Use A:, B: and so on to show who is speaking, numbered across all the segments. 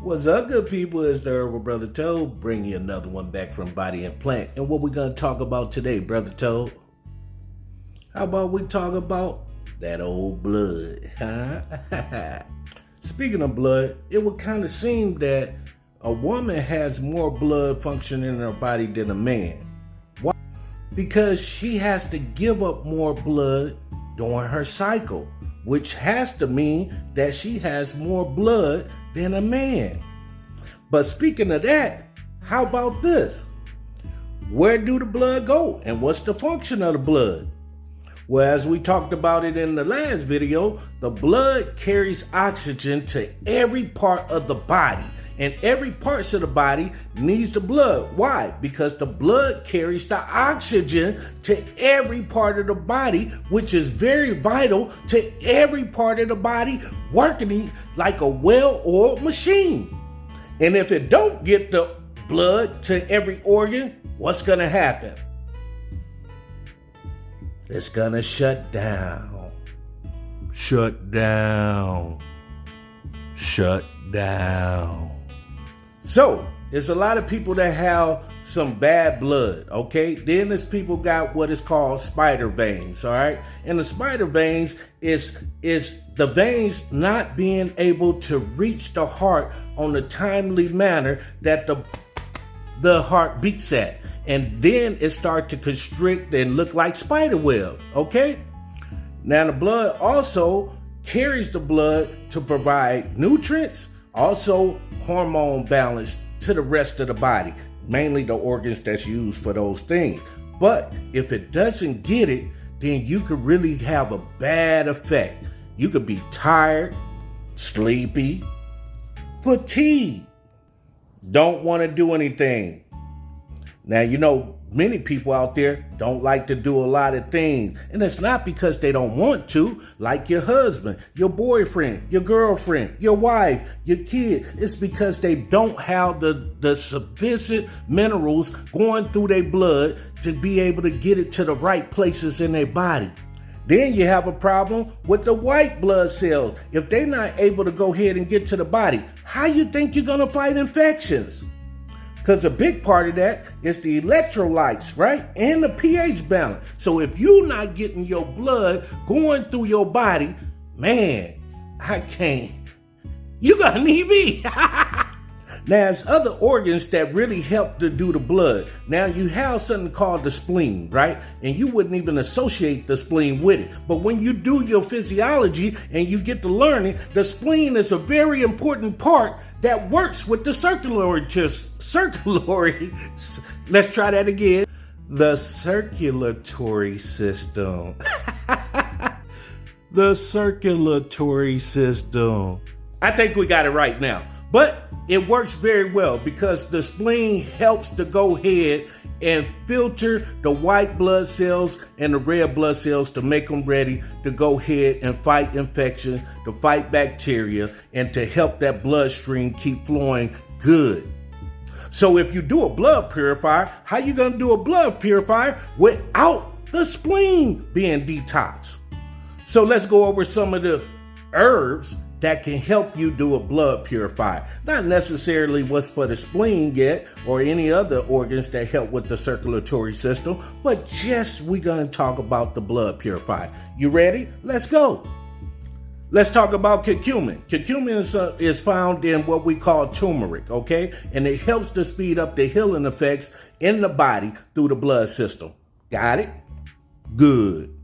A: What's up, good people? It's the Herbal Brother Toad, bringing you another one back from Body and Plant. And what we're going to talk about today, Brother Toad? How about we talk about that old blood, huh? Speaking of blood, it would kind of seem that a woman has more blood functioning in her body than a man. Why? Because she has to give up more blood during her cycle, which has to mean that she has more blood than a man. But speaking of that, how about this? Where do the blood go and what's the function of the blood? Well, as we talked about it in the last video, the blood carries oxygen to every part of the body, and every part of the body needs the blood. Why? Because the blood carries the oxygen to every part of the body, which is very vital to every part of the body working like a well-oiled machine. And if it don't get the blood to every organ, what's going to happen? It's going to shut down. Shut down. Shut down. So, there's a lot of people that have some bad blood, okay? Then there's people got what is called spider veins, all right? And the spider veins is the veins not being able to reach the heart on a timely manner that the heart beats at. And then it starts to constrict and look like spider web, okay? Now, the blood also carries the blood to provide nutrients, also hormone balance to the rest of the body, mainly the organs that's used for those things. But if it doesn't get it, then you could really have a bad effect. You could be tired, sleepy, fatigued, don't want to do anything. Now, you know, many people out there don't like to do a lot of things. And it's not because they don't want to, like your husband, your boyfriend, your girlfriend, your wife, your kid. It's because they don't have the sufficient minerals going through their blood to be able to get it to the right places in their body. Then you have a problem with the white blood cells. If they're not able to go ahead and get to the body, how you think you're going to fight infections? Because a big part of that is the electrolytes, right? And the pH balance. So if you're not getting your blood going through your body, man, I can't. You're going to need me. Now, there's other organs that really help to do the blood. Now, you have something called the spleen, right? And you wouldn't even associate the spleen with it. But when you do your physiology and you get to learning, the spleen is a very important part that works with the let's try that again. The circulatory system. The circulatory system. I think we got it right now. But it works very well because the spleen helps to go ahead and filter the white blood cells and the red blood cells to make them ready to go ahead and fight infection, to fight bacteria, and to help that bloodstream keep flowing good. So if you do a blood purifier, how you going to do a blood purifier without the spleen being detoxed? So let's go over some of the herbs that can help you do a blood purifier. Not necessarily what's for the spleen yet or any other organs that help with the circulatory system, but just we're going to talk about the blood purifier. You ready? Let's go. Let's talk about curcumin. Curcumin is found in what we call turmeric, okay? And it helps to speed up the healing effects in the body through the blood system. Got it? Good.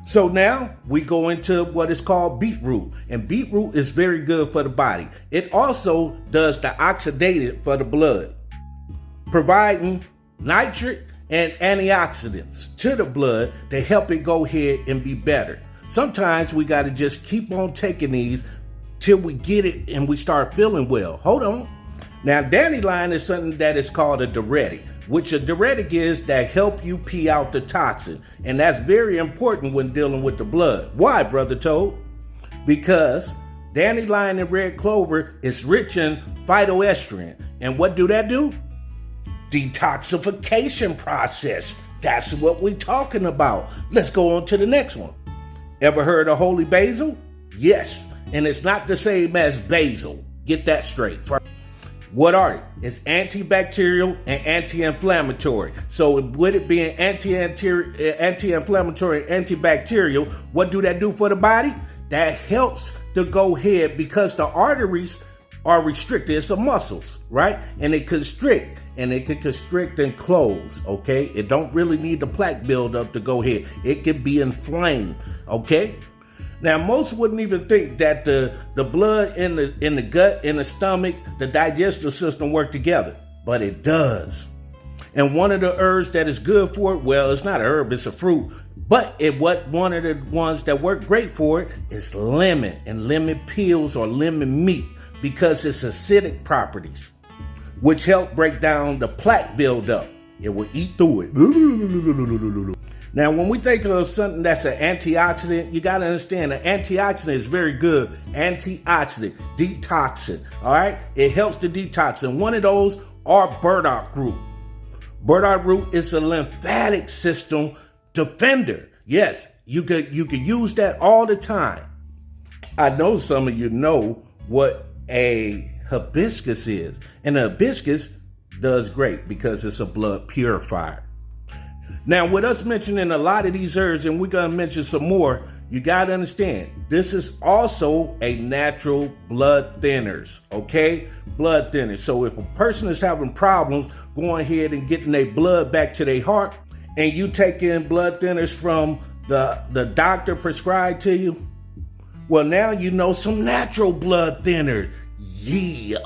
A: So now we go into what is called beetroot, and beetroot is very good for the body. It also does the oxidative for the blood, providing nitric and antioxidants to the blood to help it go ahead and be better. Sometimes we got to just keep on taking these till we get it and we start feeling well. Hold on. Now, dandelion is something that is called a diuretic, which a diuretic is that help you pee out the toxin. And that's very important when dealing with the blood. Why, Brother Toad? Because dandelion and red clover is rich in phytoestrogen. And what do that do? Detoxification process. That's what we're talking about. Let's go on to the next one. Ever heard of holy basil? Yes. And it's not the same as basil. Get that straight. What are they? It's antibacterial and anti-inflammatory. So with it being anti-inflammatory and antibacterial, what do that do for the body? That helps to go ahead because the arteries are restricted. It's the muscles, right? And it constrict. And it can constrict and close, okay? It don't really need the plaque buildup to go ahead. It can be inflamed, okay? Now, most wouldn't even think that the blood in the gut, in the stomach, the digestive system work together, but it does. And one of the herbs that is good for it, well, it's not a herb, it's a fruit, but one of the ones that work great for it is lemon and lemon peels or lemon meat because it's acidic properties, which help break down the plaque buildup. It will eat through it. Now, when we think of something that's an antioxidant, you got to understand an antioxidant is very good. Antioxidant, detoxin, all right? It helps to detox. And one of those are burdock root. Burdock root is a lymphatic system defender. Yes, you could use that all the time. I know some of you know what a hibiscus is. And the hibiscus does great because it's a blood purifier. Now, with us mentioning a lot of these herbs, and we're going to mention some more, you got to understand, this is also a natural blood thinners, okay? Blood thinners. So if a person is having problems going ahead and getting their blood back to their heart, and you take in blood thinners from the doctor prescribed to you, well, now you know some natural blood thinners. Yeah.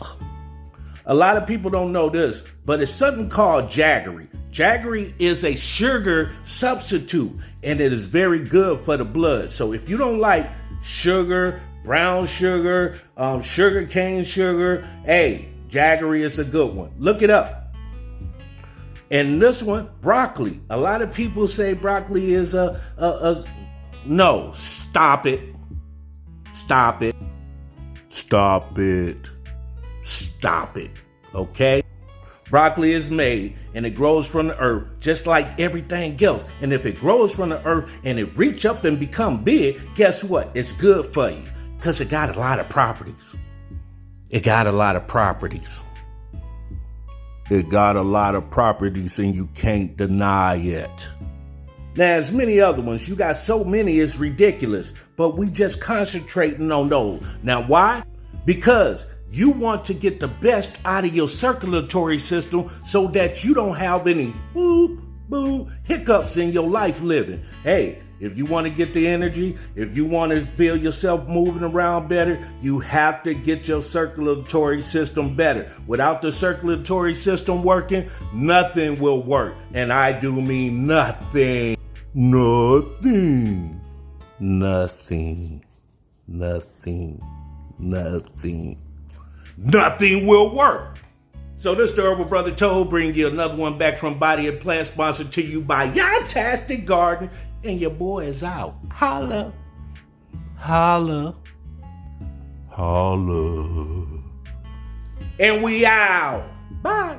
A: A lot of people don't know this, but it's something called jaggery. Jaggery is a sugar substitute, and it is very good for the blood. So if you don't like sugar, brown sugar, sugar cane sugar, hey, jaggery is a good one. Look it up. And this one, broccoli. A lot of people say broccoli is no, stop it. Stop it. Stop it. Stop it. Okay? Broccoli is made and it grows from the earth just like everything else. And if it grows from the earth and it reach up and become big, guess what? It's good for you because it got a lot of properties. It got a lot of properties. It got a lot of properties and you can't deny it. Now, there's many other ones. You got so many, it's ridiculous. But we just concentrating on those. Now, why? Because you want to get the best out of your circulatory system so that you don't have any hiccups in your life living. Hey, if you want to get the energy, if you want to feel yourself moving around better, you have to get your circulatory system better. Without the circulatory system working, nothing will work. And I do mean nothing. Nothing. Nothing. Nothing. Nothing. Nothing will work. So this is the Herbal Brother Toad bringing you another one back from Body and Plant, sponsored to you by Yantastic Garden. And your boy is out. Holla. Holla. Holla. And we out. Bye.